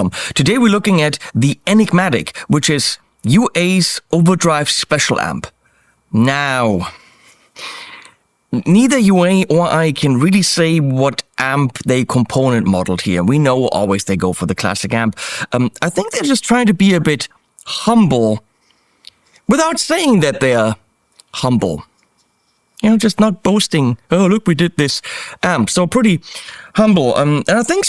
from. Today we're looking at the Enigmatic, which is UA's overdrive special amp. Now, neither UA or I can really say what amp they component modeled here. We know always they go for the classic amp. I think they're just trying to be a bit humble without saying that they're humble. You know, just not boasting. Oh, look, we did this amp. So pretty humble. And I think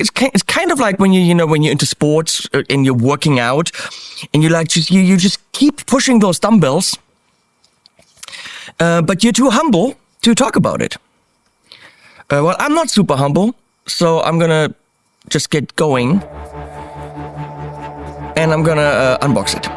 it's kind of like when when you're into sports and you're working out, and you just keep pushing those dumbbells, but you're too humble to talk about it. Well, I'm not super humble, so I'm gonna just get going, and I'm gonna unbox it.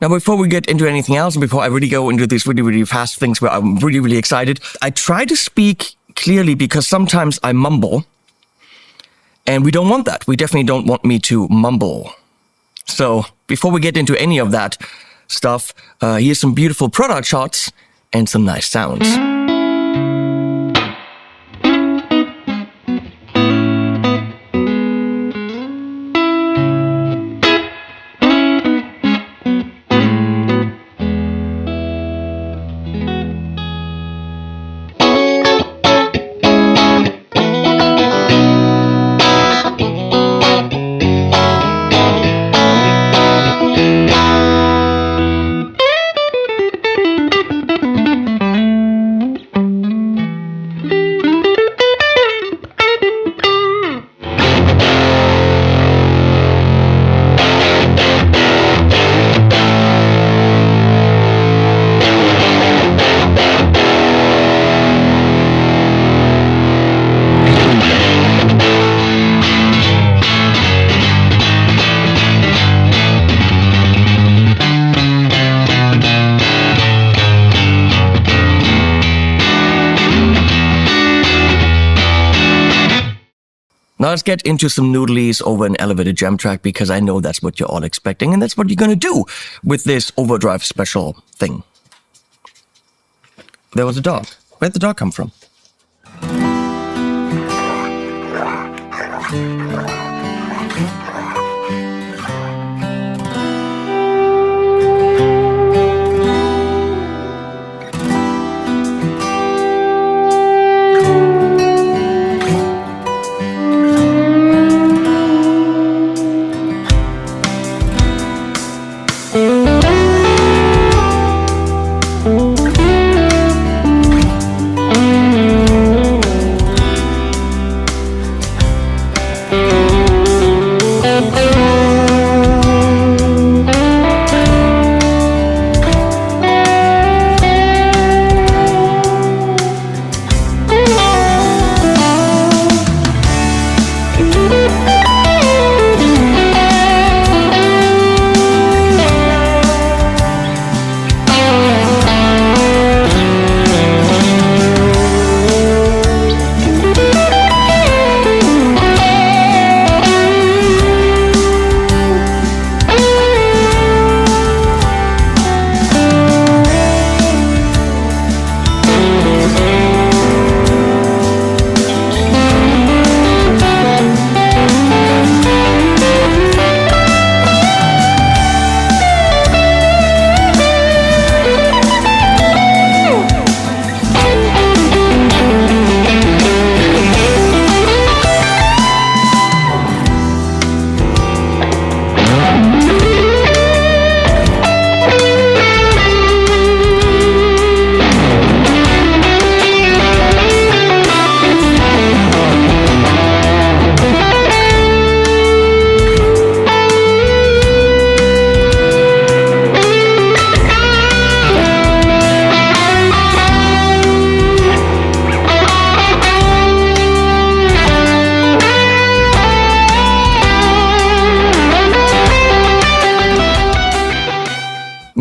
Now, before we get into anything else, and before I really go into these really, really fast things where I'm really, really excited, I try to speak clearly because sometimes I mumble, and we don't want that. We definitely don't want me to mumble. So before we get into any of that stuff, here's some beautiful product shots and some nice sounds. Now let's get into some noodlies over an elevated jam track, because I know that's what you're all expecting, and that's what you're gonna do with this overdrive special thing. There was a dog. Where'd the dog come from?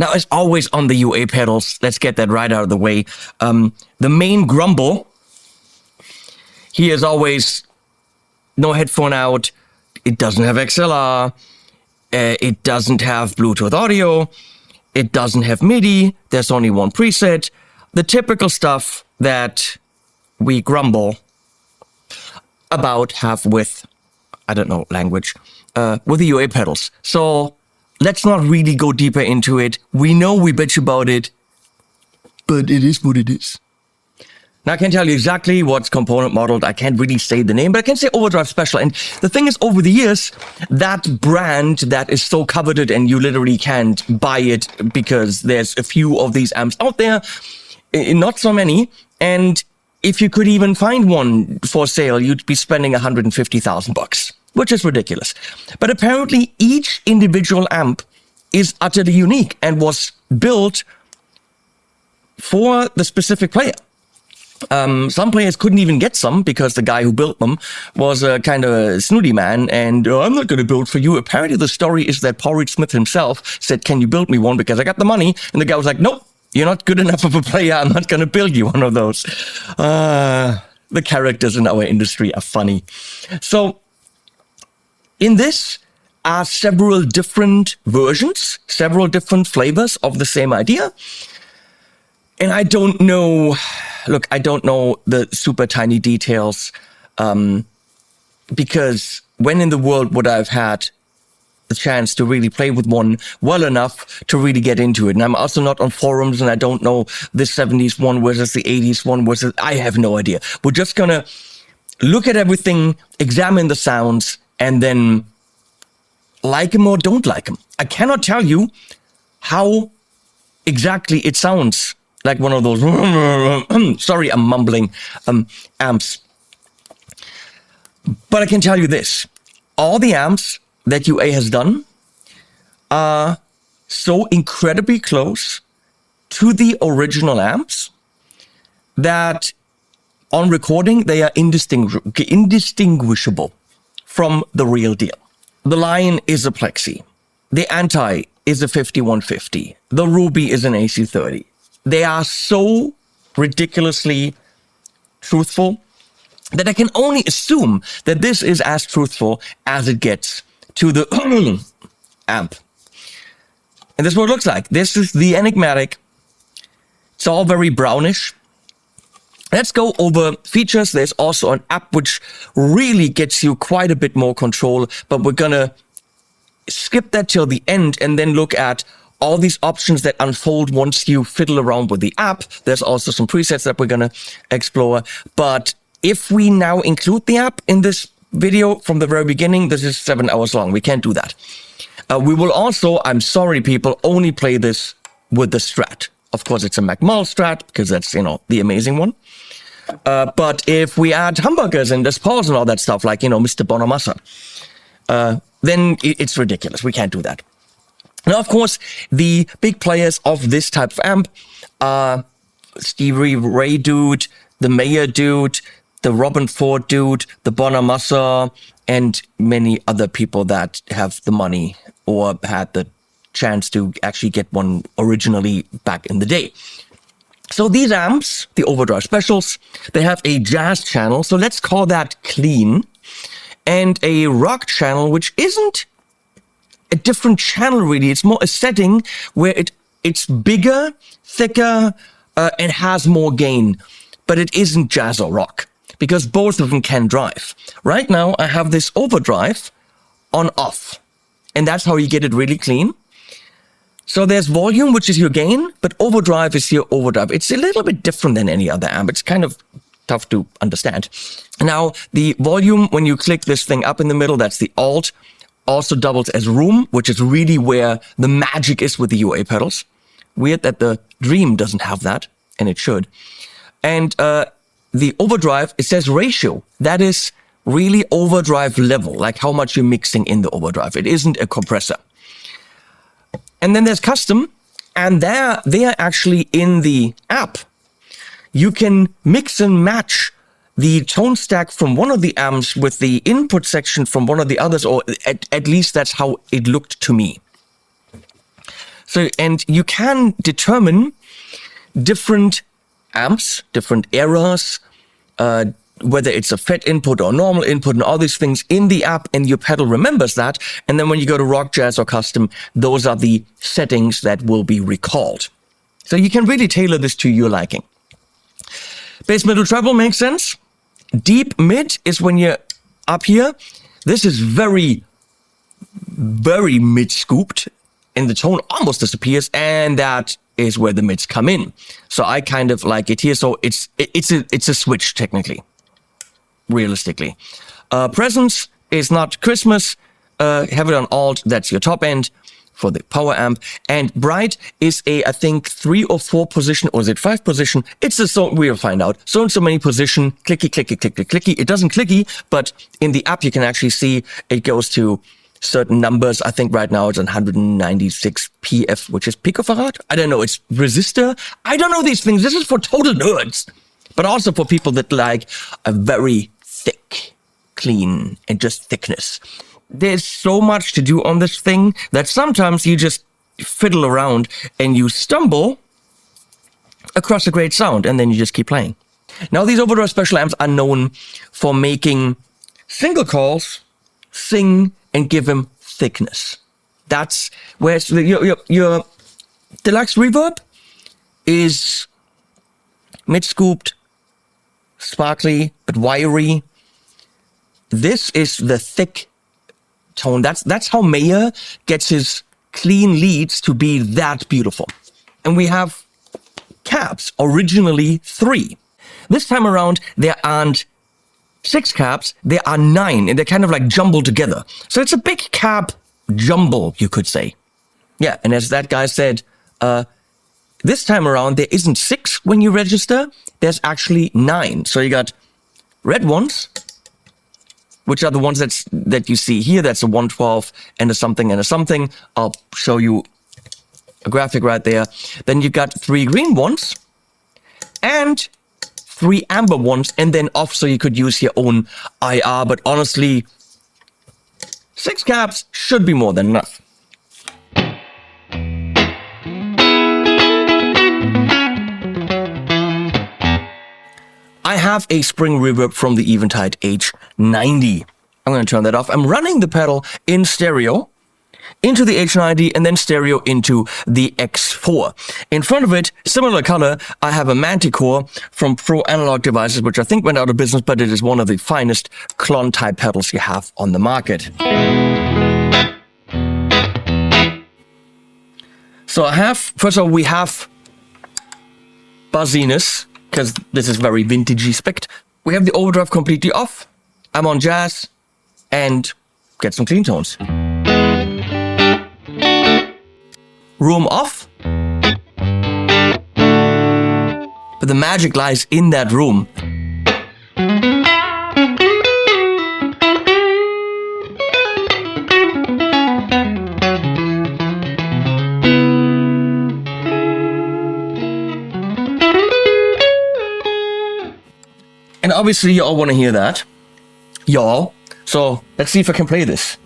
Now, as always on the UA pedals, let's get that right out of the way. The main grumble here is always no headphone out. It doesn't have XLR. It doesn't have Bluetooth audio. It doesn't have MIDI. There's only one preset. The typical stuff that we grumble about have with, I don't know, language, with the UA pedals. So let's not really go deeper into it. We know we bitch about it, but it is what it is. Now, I can't tell you exactly what's component modeled. I can't really say the name, but I can say Overdrive Special. And the thing is, over the years, that brand that is so coveted and you literally can't buy it because there's a few of these amps out there, not so many. And if you could even find one for sale, you'd be spending $150,000, which is ridiculous. But apparently, each individual amp is utterly unique and was built for the specific player. Some players couldn't even get some because the guy who built them was a kind of a snooty man and I'm not going to build for you. Apparently the story is that Paul Reed Smith himself said, can you build me one because I got the money? And the guy was like, nope, you're not good enough of a player. I'm not going to build you one of those. The characters in our industry are funny. So in this are several different versions, several different flavors of the same idea. And I don't know, look, I don't know the super tiny details, because when in the world would I have had the chance to really play with one well enough to really get into it? And I'm also not on forums and I don't know the 70s one versus the 80s one versus, I have no idea. We're just gonna look at everything, examine the sounds, and then like them or don't like them. I cannot tell you how exactly it sounds. Like one of those, sorry, I'm mumbling, amps. But I can tell you this, all the amps that UA has done are so incredibly close to the original amps that on recording, they are indistinguishable from the real deal. The Lion is a Plexi. The Anti is a 5150. The Ruby is an AC30. They are so ridiculously truthful that I can only assume that this is as truthful as it gets to the amp. And this is what it looks like. This is the Enigmatic. It's all very brownish. Let's go over features. There's also an app which really gets you quite a bit more control, but we're gonna skip that till the end and then look at all these options that unfold once you fiddle around with the app. There's also some presets that we're going to explore. But if we now include the app in this video from the very beginning, this is 7 hours long. We can't do that. We will also, I'm sorry people, only play this with the Strat. Of course, it's a MacMull Strat because that's, you know, the amazing one. But if we add humbuckers and Les Pauls and all that stuff, like, you know, Mr. Bonamassa, then it's ridiculous. We can't do that. Now, of course, the big players of this type of amp are Stevie Ray dude, the Mayer dude, the Robin Ford dude, the Bonamassa, and many other people that have the money or had the chance to actually get one originally back in the day. So these amps, the Overdrive Specials, they have a jazz channel, so let's call that clean, and a rock channel, which isn't a different channel really. It's more a setting where it's bigger, thicker, and has more gain, but it isn't jazz or rock because both of them can drive. Right now I have this overdrive on off and that's how you get it really clean. So there's volume, which is your gain, but overdrive is your overdrive. It's a little bit different than any other amp. It's kind of tough to understand. Now the volume, when you click this thing up in the middle, that's the Alt, also doubles as room, which is really where the magic is with the UA pedals. Weird that the Dream doesn't have that, and it should. And the overdrive, it says ratio. That is really overdrive level, like how much you're mixing in the overdrive. It isn't a compressor. And then there's custom, and they are actually in the app. You can mix and match the tone stack from one of the amps with the input section from one of the others, or at least that's how it looked to me. So, and you can determine different amps, different eras, whether it's a FET input or normal input and all these things in the app, and your pedal remembers that. And then when you go to rock, jazz, or custom, those are the settings that will be recalled. So you can really tailor this to your liking. Bass, middle, treble makes sense. Deep mid is when you're up here. This is very, very mid-scooped, and the tone almost disappears, and that is where the mids come in. So I kind of like it here. So it's a switch technically, realistically. Presence is not Christmas. Have it on alt. That's your top end for the power amp. And bright is a, I think, 3 or 4 position, or is it 5 position? It's a so we'll find out. So and so many position, clicky, clicky, clicky, clicky. It doesn't clicky, but in the app you can actually see it goes to certain numbers. I think right now it's 196 PF, which is picofarad. I don't know. It's resistor. I don't know these things. This is for total nerds, but also for people that like a very thick, clean, and just thickness. There's so much to do on this thing that sometimes you just fiddle around and you stumble across a great sound, and then you just keep playing. Now, these overdrive special amps are known for making single calls sing and give them thickness. That's where your deluxe reverb is mid-scooped, sparkly, but wiry. This is the thick tone. That's how Mayer gets his clean leads to be that beautiful. And we have cabs, originally 3. This time around, there aren't 6 cabs, there are 9, and they're kind of like jumbled together. So it's a big cab jumble, you could say. Yeah, and as that guy said, this time around, there isn't 6 when you register, there's actually 9. So you got red ones, which are the ones that you see here. That's a 112 and a something and a something. I'll show you a graphic right there. Then you got 3 green ones and 3 amber ones, and then off, so you could use your own IR. But honestly, 6 cabs should be more than enough. I have a spring reverb from the Eventide H90. I'm going to turn that off. I'm running the pedal in stereo into the H90 and then stereo into the X4. In front of it, similar color, I have a Manticore from Pro Analog Devices, which I think went out of business, but it is one of the finest KLON type pedals you have on the market. So I have, first of all, we have buzziness, because this is very vintagey spec. We have the overdrive completely off. I'm on jazz and get some clean tones. Room off. But the magic lies in that room. And obviously you all want to hear that. Y'all. So let's see if I can play this.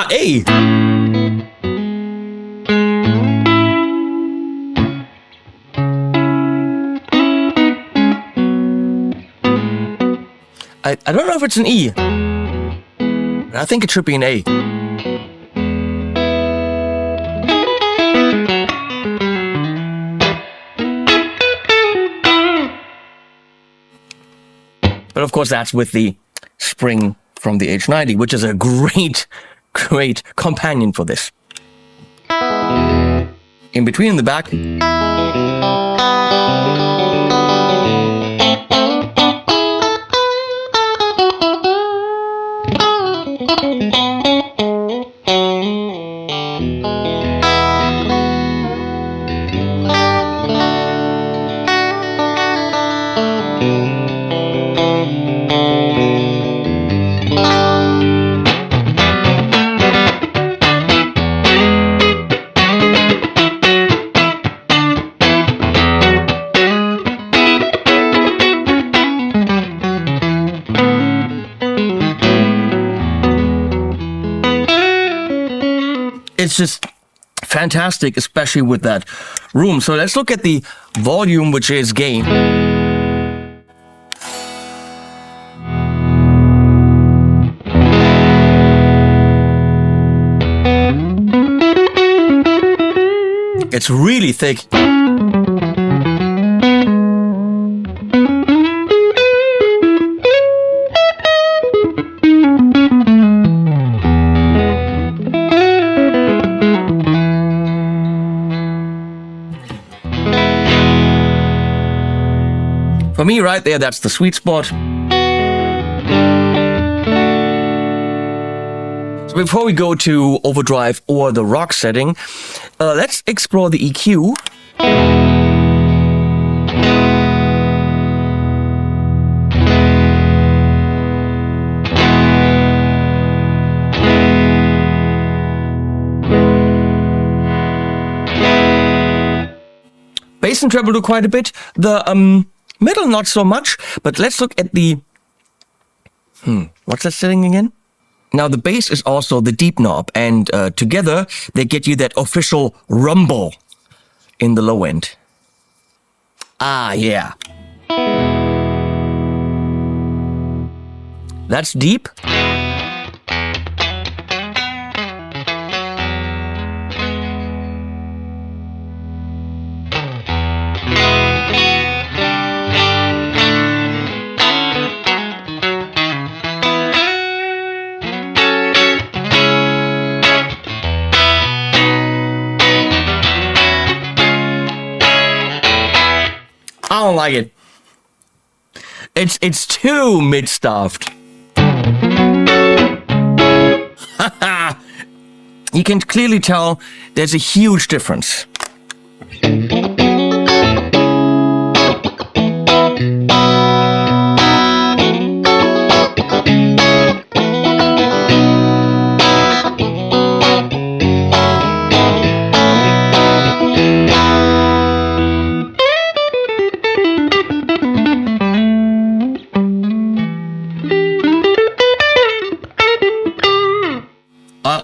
A. I don't know if it's an E. I think it should be an A. But of course that's with the spring from the H90, which is a great companion for this. In between, in the back. It's just fantastic, especially with that room. So let's look at the volume, which is gain. It's really thick. For me, right there, that's the sweet spot. So before we go to overdrive or the rock setting, let's explore the EQ. Bass and treble do quite a bit. The middle, not so much, but let's look at the... what's that setting again? Now, the bass is also the deep knob, and together they get you that official rumble in the low end. Ah, yeah. That's deep. I don't like it. It's too mid-stuffed. You can clearly tell there's a huge difference.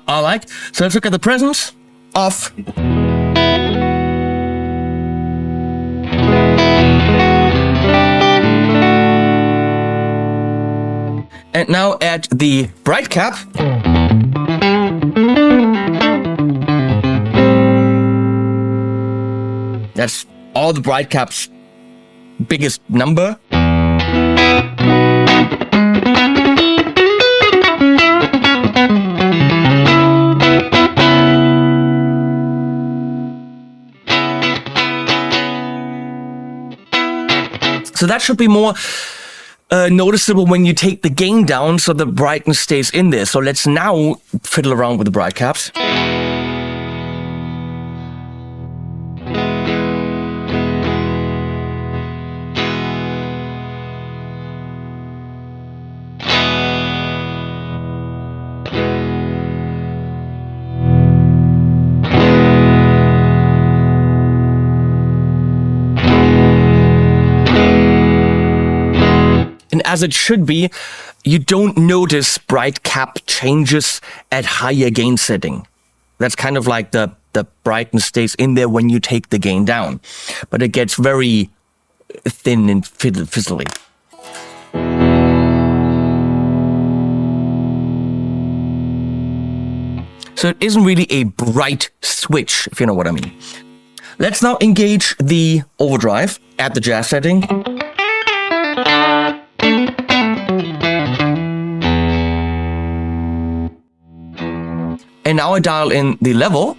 I like. So let's look at the presence. Off. And now add the bright cap. That's all the bright cap's biggest number. So that should be more noticeable when you take the gain down so the brightness stays in there. So let's now fiddle around with the bright caps. And as it should be, you don't notice bright cap changes at higher gain setting. That's kind of like the brightness stays in there when you take the gain down. But it gets very thin and fizzly. So it isn't really a bright switch, if you know what I mean. Let's now engage the overdrive at the jazz setting. And now I dial in the level.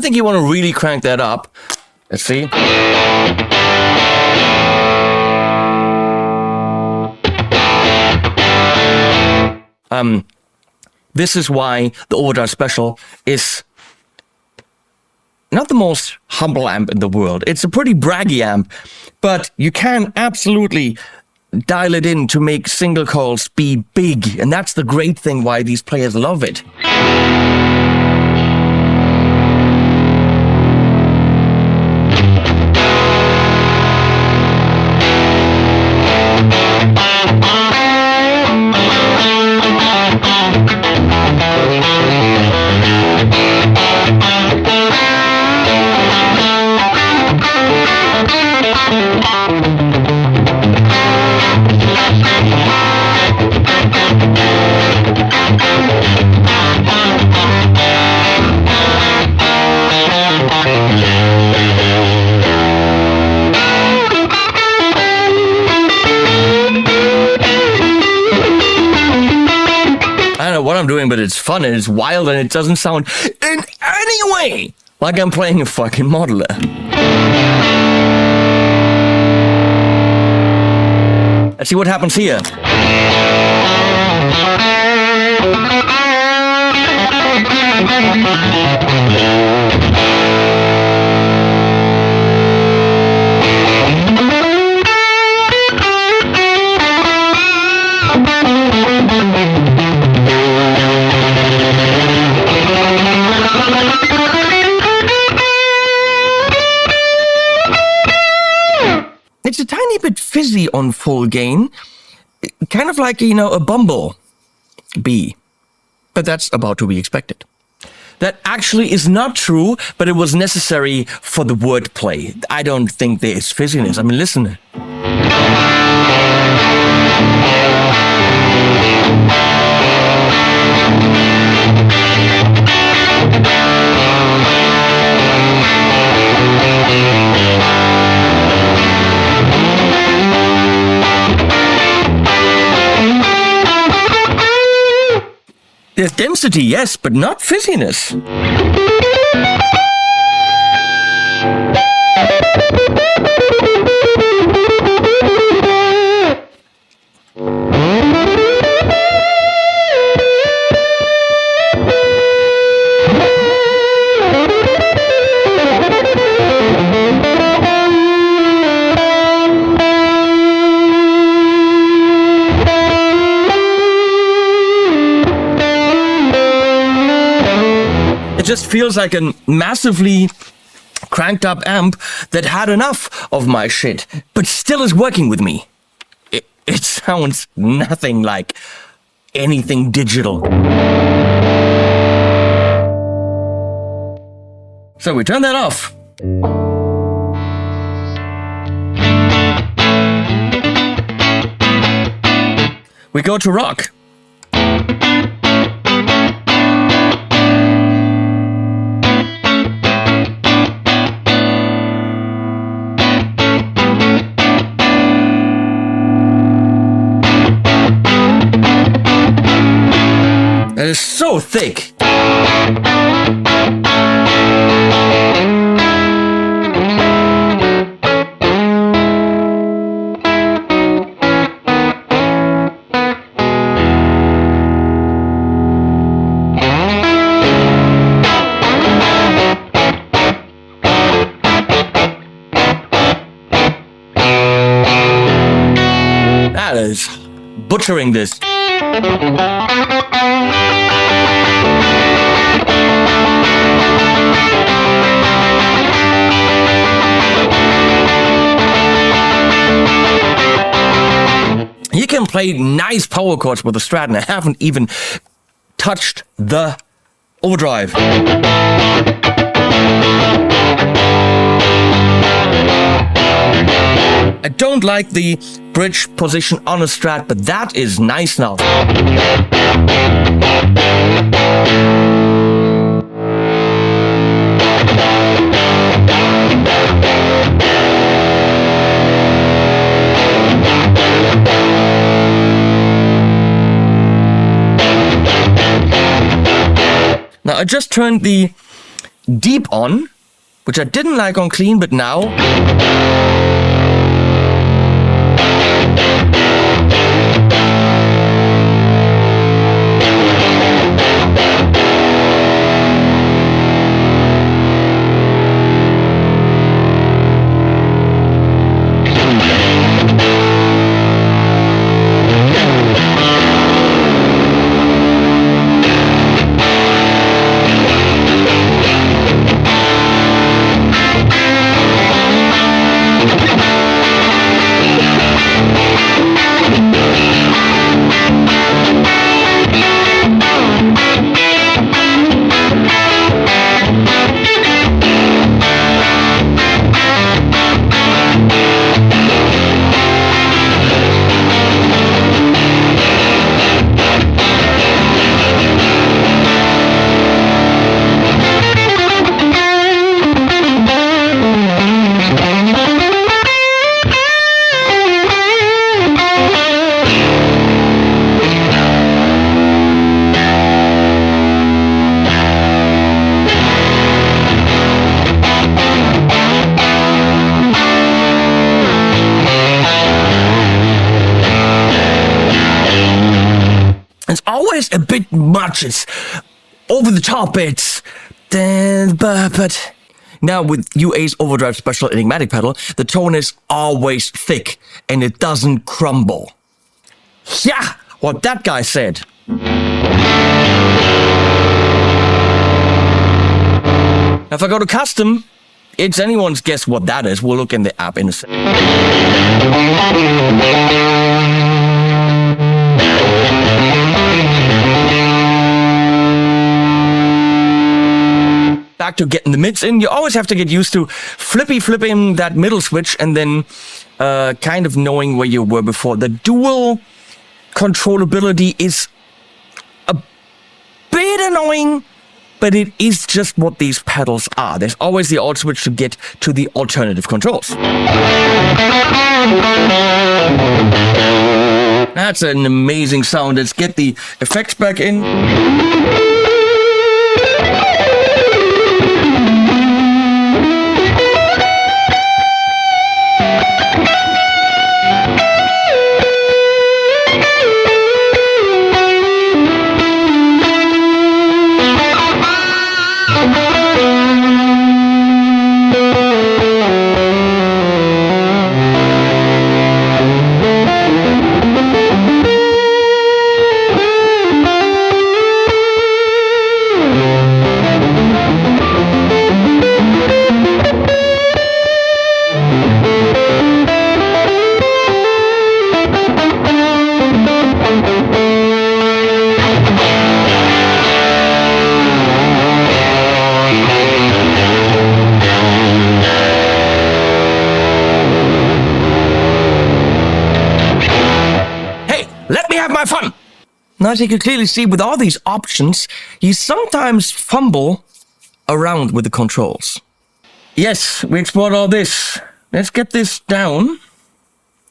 think you want to really crank that up. Let's see. This is why the Overdrive Special is not the most humble amp in the world. It's a pretty braggy amp, but you can absolutely dial it in to make single coils be big. And that's the great thing why these players love it. What I'm doing, but it's fun and it's wild and it doesn't sound in any way like I'm playing a fucking modeler. Let's see what happens here. It's a tiny bit fizzy on full gain, kind of like, a Bumble bee, but that's about to be expected. That actually is not true, but it was necessary for the wordplay. I don't think there is fizziness. I mean, listen. There's density, yes, but not fizziness. It just feels like a massively cranked up amp that had enough of my shit, but still is working with me. It sounds nothing like anything digital. So we turn that off. We go to rock. It is so thick. That is butchering this. You can play nice power chords with the Strat, and I haven't even touched the overdrive. I don't like the bridge position on a Strat, but that is nice now. Now I just turned the deep on, which I didn't like on clean, but now... It's always a bit much. It's over the top. It's... But now with UA's Overdrive Special Enigmatic pedal, the tone is always thick and it doesn't crumble. Yeah, what that guy said. Now if I go to custom, it's anyone's guess what that is. We'll look in the app in a second. Back to getting the mids in, you always have to get used to flipping that middle switch and then kind of knowing where you were before. The dual controllability is a bit annoying, but it is just what these pedals are. There's always the alt switch to get to the alternative controls. That's an amazing sound. Let's get the effects back in. Fun. Now, as you can clearly see, with all these options, you sometimes fumble around with the controls. Yes, we explored all this. Let's get this down.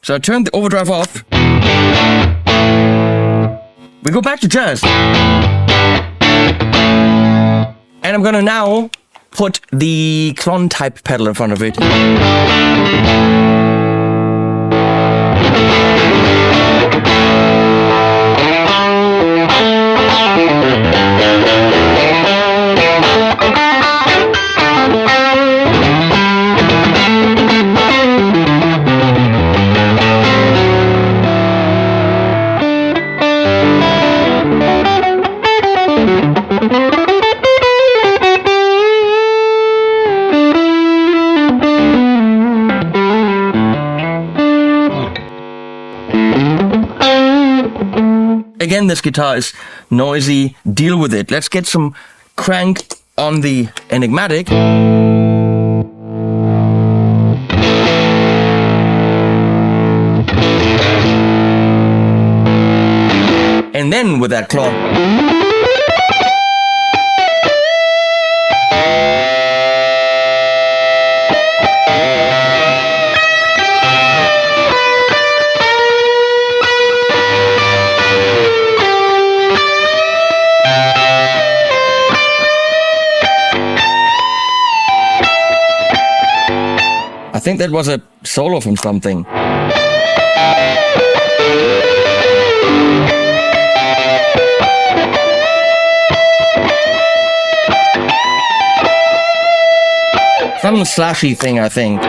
So I turned the overdrive off. We go back to jazz. And I'm gonna now put the KLON type pedal in front of it. Again, this guitar is noisy. Deal with it. Let's get some crank on the Enigmatic. And then with that KLON. think that was a solo from something. Some slashy thing, I think.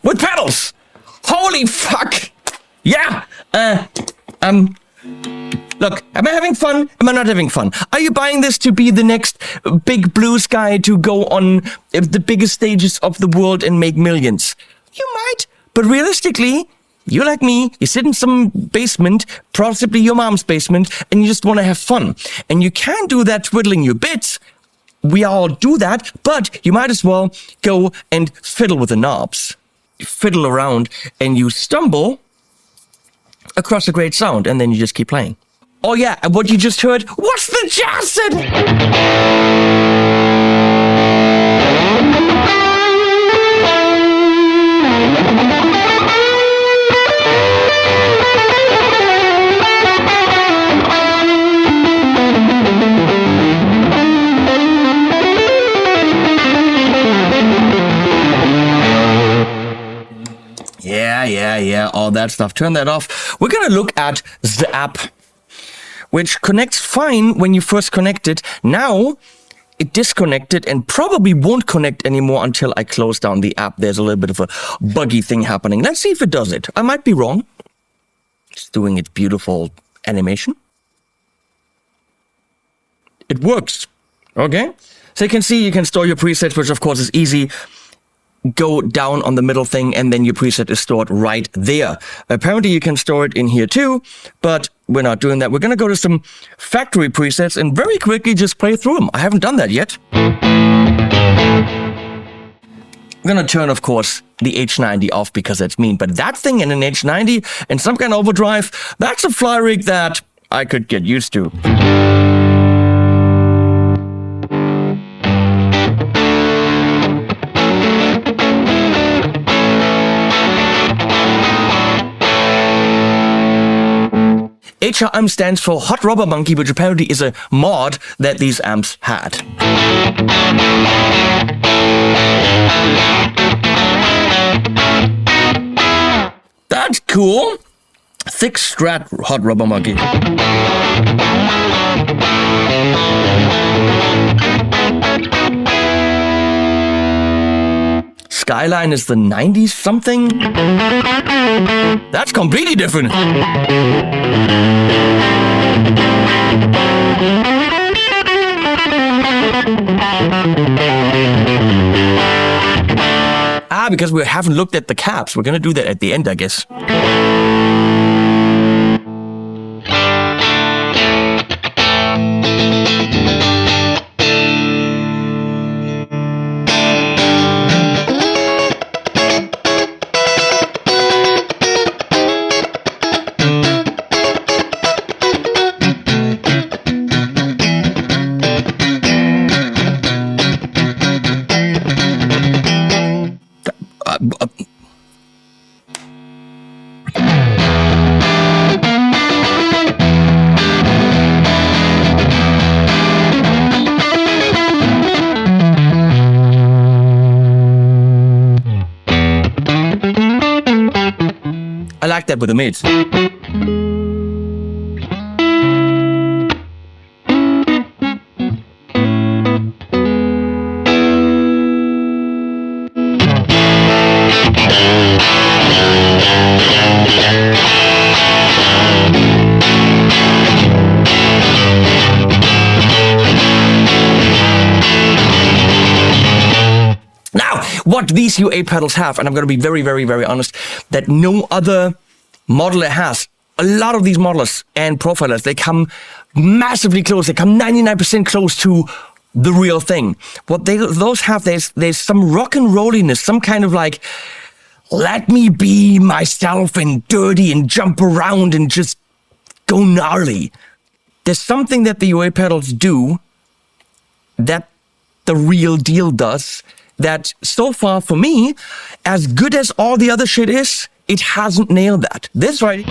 With pedals! Holy fuck! Yeah! Look, am I having fun? Am I not having fun? Are you buying this to be the next big blue sky to go on the biggest stages of the world and make millions? You might, but realistically, you like me, you sit in some basement, possibly your mom's basement, and you just want to have fun. And you can't do that twiddling your bits. We all do that, but you might as well go and fiddle with the knobs. Fiddle around and you stumble across a great sound, and then you just keep playing. Oh yeah, and what you just heard was the jazz set! Yeah, all that stuff. Turn that off. We're gonna look at the app, which connects fine when you first connect it. Now, it disconnected and probably won't connect anymore until I close down the app. There's a little bit of a buggy thing happening. Let's see if it does it. I might be wrong. It's doing its beautiful animation. It works. Okay. So you can see you can store your presets, which of course is easy. Go down on the middle thing and then your preset is stored right there. Apparently you can store it in here too, but we're not doing that. We're going to go to some factory presets and very quickly just play through them. I haven't done that yet. I'm going to turn, of course, the H90 off because that's mean, but that thing in an H90 and some kind of overdrive, that's a fly rig that I could get used to. HRM stands for Hot Rubber Monkey, which apparently is a mod that these amps had. That's cool. Thick Strat Hot Rubber Monkey. Skyline is the 90s something? That's completely different. Because we haven't looked at the caps. We're gonna do that at the end, I guess. I like that with the mid. Now, what these UA pedals have, and I'm going to be very, very, very honest, that no other modeler has. A lot of these modelers and profilers, they come massively close. They come 99% close to the real thing. What those have, there's some rock and rolliness, some kind of like, let me be myself and dirty and jump around and just go gnarly. There's something that the UA pedals do that the real deal does, that so far for me, as good as all the other shit is, it hasn't nailed that. This right.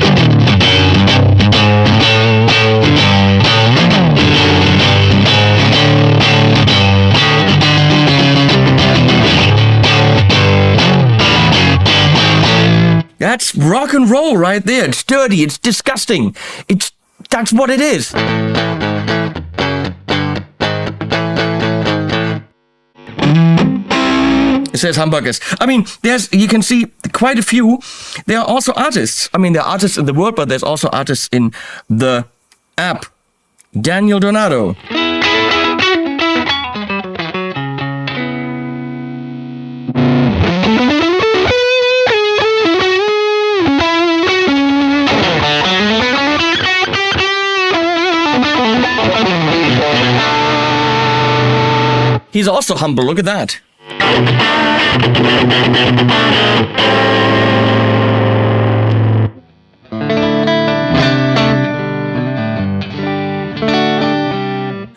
That's rock and roll right there. It's dirty, it's disgusting. That's what it is. It says hamburgers. I mean, you can see quite a few. There are also artists. I mean, there are artists in the world, but there's also artists in the app. Daniel Donato. He's also humble. Look at that.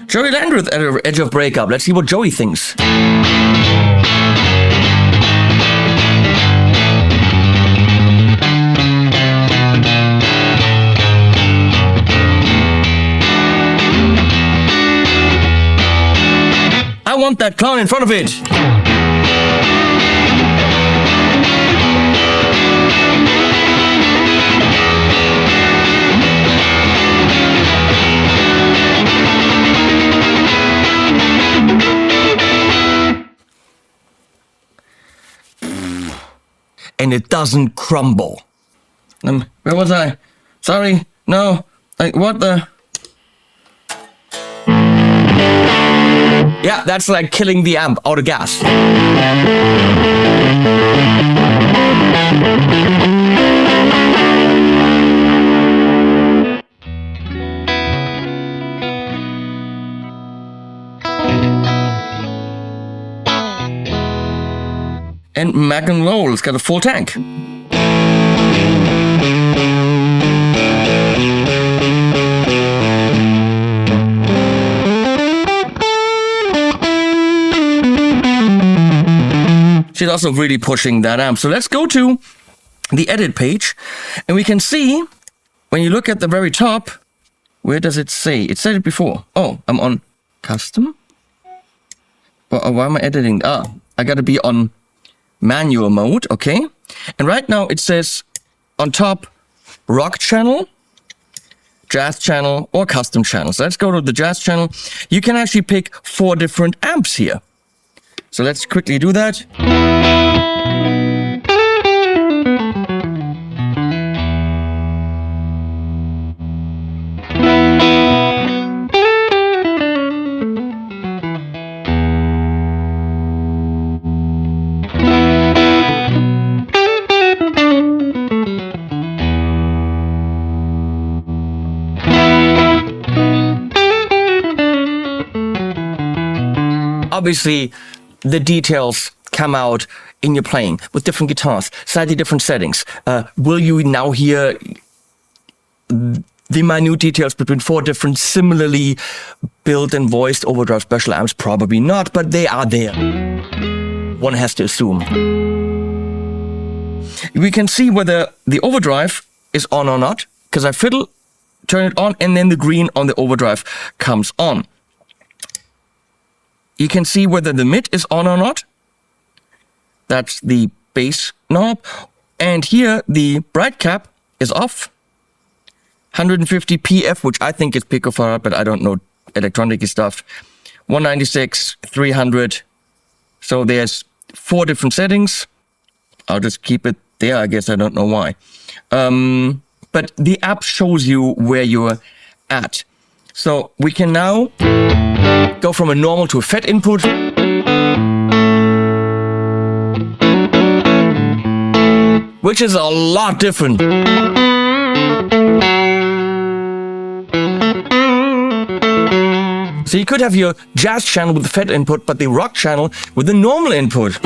Joey Landreth at the edge of breakup. Let's see what Joey thinks. I want that clown in front of it. And it doesn't crumble. Where was I? Sorry, no. What the? Yeah, that's like killing the amp out of gas. And Mac and Roll's got a full tank. She's also really pushing that amp. So let's go to the edit page, and we can see, when you look at the very top, where does it say? It said it before. Oh, I'm on custom? Why am I editing? I gotta be on manual mode, okay? And right now it says on top, rock channel, jazz channel, or custom channel. So let's go to the jazz channel. You can actually pick 4 different amps here. So let's quickly do that. Obviously, the details come out in your playing with different guitars, slightly different settings. Will you now hear the minute details between 4 different similarly built and voiced overdrive special amps? Probably not, but they are there. One has to assume. We can see whether the overdrive is on or not, because I fiddle, turn it on, and then the green on the overdrive comes on. You can see whether the mid is on or not. That's the bass knob. And here the bright cap is off. 150 PF, which I think is picofarad, but I don't know electronic stuff. 196, 300. So there's 4 different settings. I'll just keep it there. I guess I don't know why. But the app shows you where you're at. So we can now go from a normal to a FET input. Which is a lot different. So you could have your jazz channel with the FET input, but the rock channel with the normal input.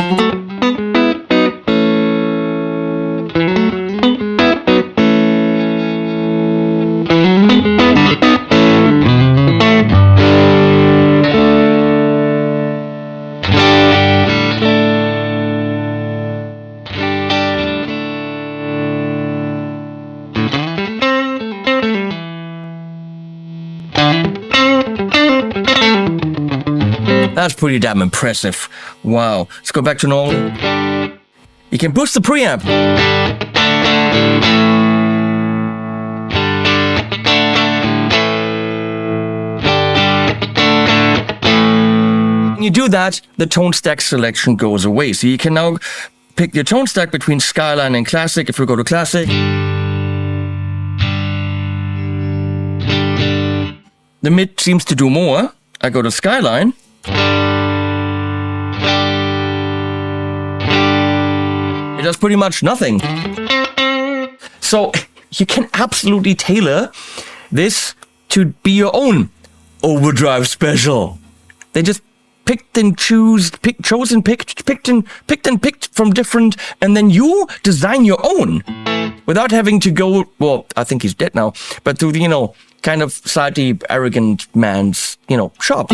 That's pretty damn impressive. Wow. Let's go back to normal. You can boost the preamp. When you do that, the tone stack selection goes away. So you can now pick your tone stack between Skyline and Classic. If we go to Classic, the mid seems to do more. I go to Skyline. It does pretty much nothing. So you can absolutely tailor this to be your own overdrive special. They just picked and picked from different, and then you design your own without having to go, well, I think he's dead now, but to the, kind of slightly arrogant man's, shop.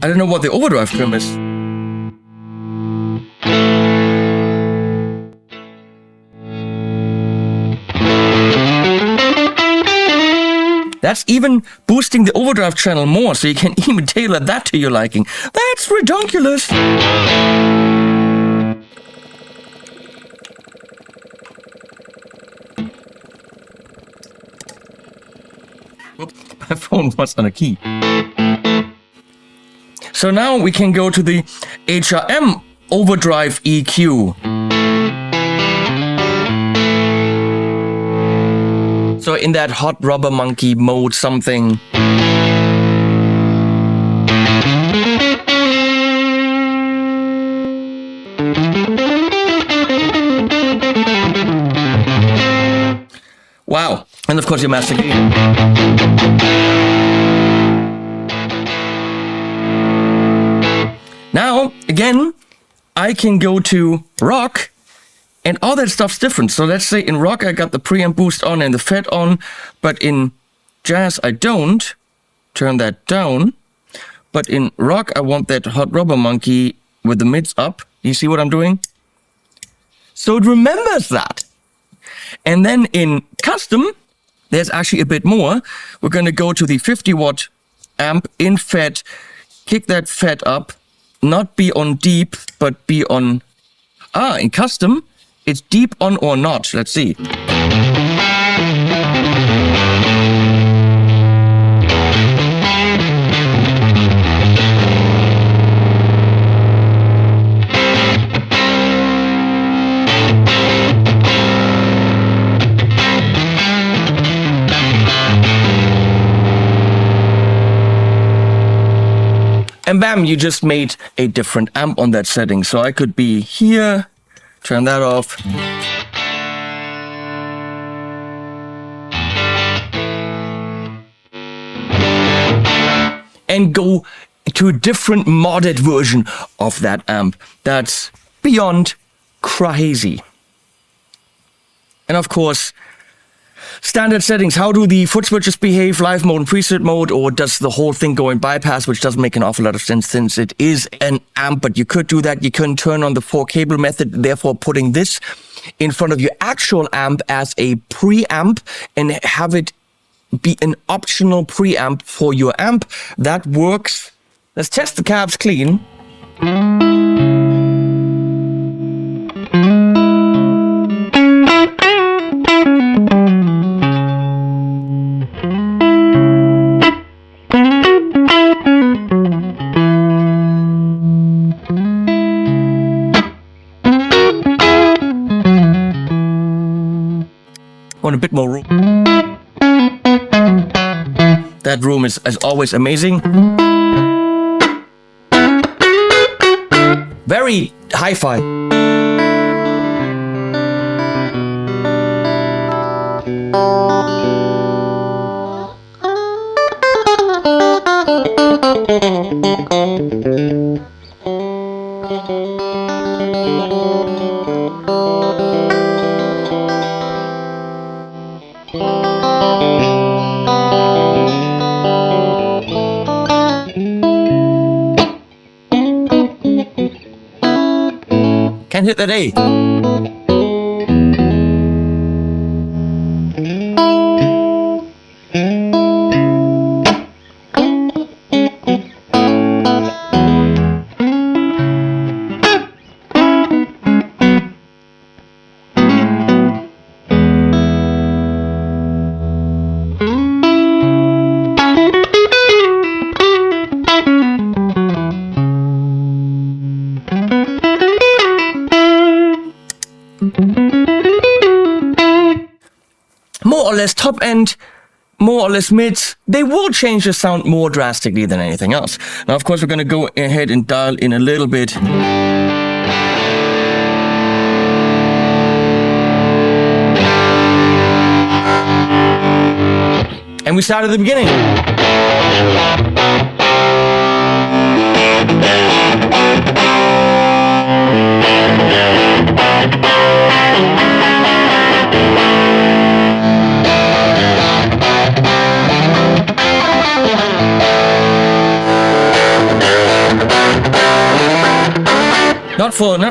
I don't know what the overdrive trim is. That's even boosting the overdrive channel more, so you can even tailor that to your liking. That's ridiculous. Oops, my phone was on a key. So now we can go to the HRM overdrive EQ. So in that hot rubber monkey mode something. Wow. And of course your master key. Now, again, I can go to rock, and all that stuff's different. So let's say in rock I got the preamp boost on and the FET on, but in jazz I don't. Turn that down. But in rock I want that hot rubber monkey with the mids up. You see what I'm doing? So it remembers that. And then in custom, there's actually a bit more. We're going to go to the 50 watt amp in FET, kick that FET up. Not be on deep, but be on... in custom, it's deep on or not. Let's see. And bam, you just made a different amp on that setting. So I could be here, turn that off. And go to a different modded version of that amp. That's beyond crazy. And of course, standard settings. How do the foot switches behave? Live mode and preset mode, or does the whole thing go in bypass, which doesn't make an awful lot of sense since it is an amp, but you could do that. You can turn on the 4-cable method, therefore putting this in front of your actual amp as a preamp and have it be an optional preamp for your amp that works. Let's test the cabs clean. Want a bit more room. That room is, as always, amazing. Very hi-fi. Can't hit that A. More or less top end, more or less mids, they will change the sound more drastically than anything else. Now, of course, we're going to go ahead and dial in a little bit. And we start at the beginning.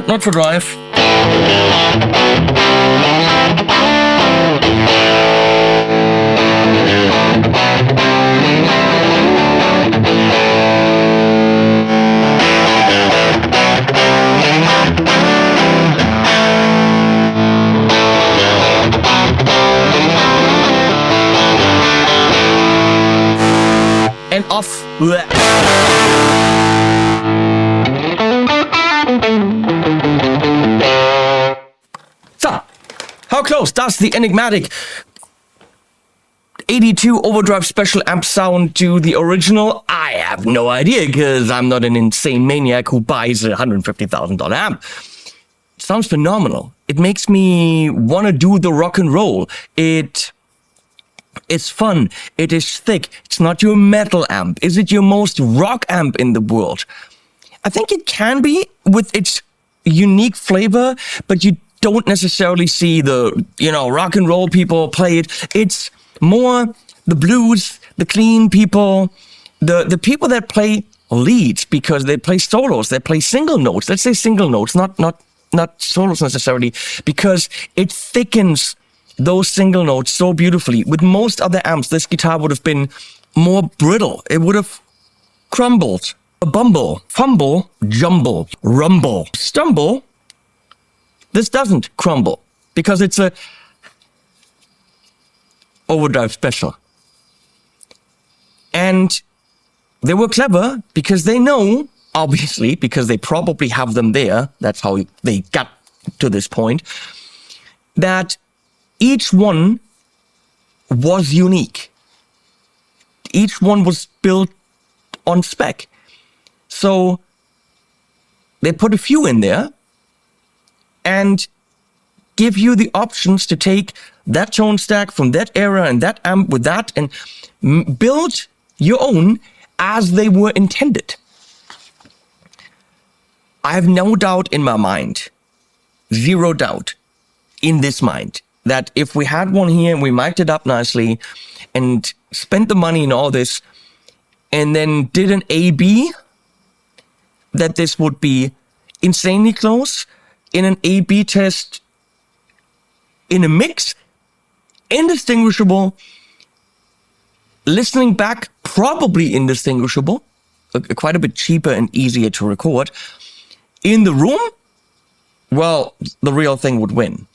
Not for drive. And off. So, how close does the Enigmatic 82 Overdrive Special Amp sound to the original? I have no idea, because I'm not an insane maniac who buys a $150,000 amp. It sounds phenomenal. It makes me want to do the rock and roll. It's fun. It is thick. It's not your metal amp. Is it your most rock amp in the world? I think it can be with its unique flavor, but you don't necessarily see the, rock and roll people play it. It's more the blues, the clean people, the people that play leads, because they play solos, they play single notes. Let's say single notes, not solos necessarily, because it thickens those single notes so beautifully. With most other amps, this guitar would have been more brittle. It would have crumbled. A bumble, fumble, jumble, rumble, stumble. This doesn't crumble because it's a overdrive special. And they were clever because they know, obviously, because they probably have them there, that's how they got to this point, that each one was unique. Each one was built on spec. So they put a few in there and give you the options to take that tone stack from that era and that amp with that and build your own as they were intended. I have no doubt in my mind, zero doubt in this mind, that if we had one here and we mic'd it up nicely and spent the money in all this and then did an A-B, that this would be insanely close in an A-B test, in a mix, indistinguishable, listening back, probably indistinguishable, quite a bit cheaper and easier to record. In the room, well, the real thing would win.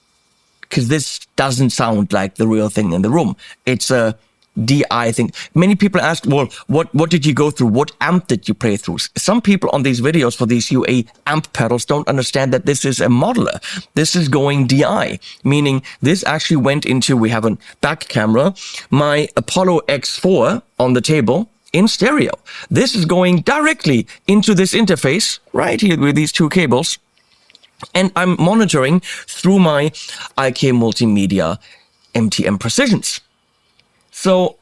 Because this doesn't sound like the real thing in the room. It's a DI thing. Many people ask, well, what did you go through? What amp did you play through? Some people on these videos for these UA amp pedals don't understand that this is a modeler. This is going DI, meaning this actually went into, we have a back camera, my Apollo X4 on the table in stereo. This is going directly into this interface right here with these two cables. And I'm monitoring through my IK Multimedia MTM Precisions. So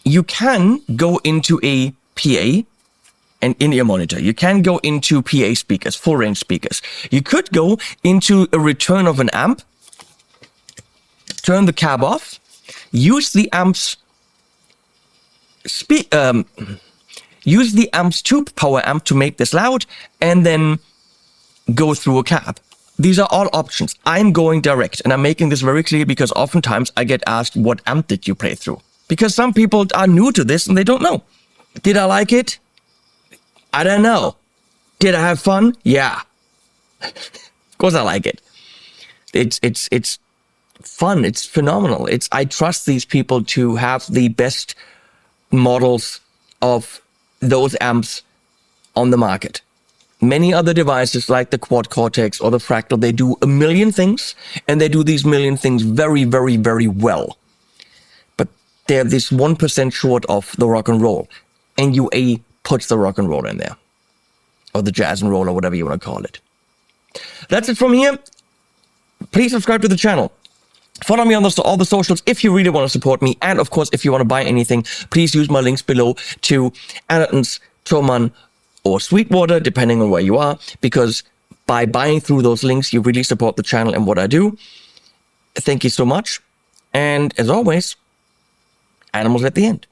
you can go into a PA and in-ear monitor. You can go into PA speakers, full range speakers. You could go into a return of an amp, turn the cab off, use the amp's tube power amp to make this loud, and then go through a cab. These are all options. I'm going direct, and I'm making this very clear because oftentimes I get asked, what amp did you play through? Because some people are new to this and they don't know. Did I like it? I don't know. Did I have fun? Yeah. Of course I like it. It's fun. It's phenomenal. I trust these people to have the best models of those amps on the market. Many other devices like the Quad Cortex or the Fractal, they do a million things, and they do these million things very, very, very well. But they're this 1% short of the rock and roll, and UA puts the rock and roll in there, or the jazz and roll, or whatever you want to call it. That's it from here. Please subscribe to the channel. Follow me on all the socials if you really want to support me. And of course, if you want to buy anything, please use my links below to Anderton's, Thomann, or Sweetwater, depending on where you are, because by buying through those links, you really support the channel and what I do. Thank you so much. And as always, animals at the end.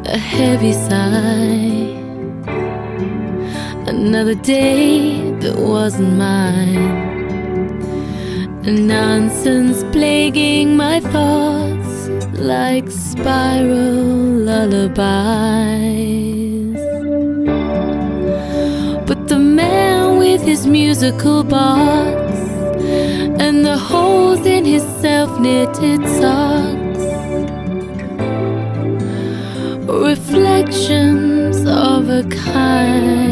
A heavy sigh. Another day that wasn't mine. Nonsense plaguing my thoughts like spiral lullabies. But the man with his musical box and the holes in his self-knitted socks, reflections of a kind.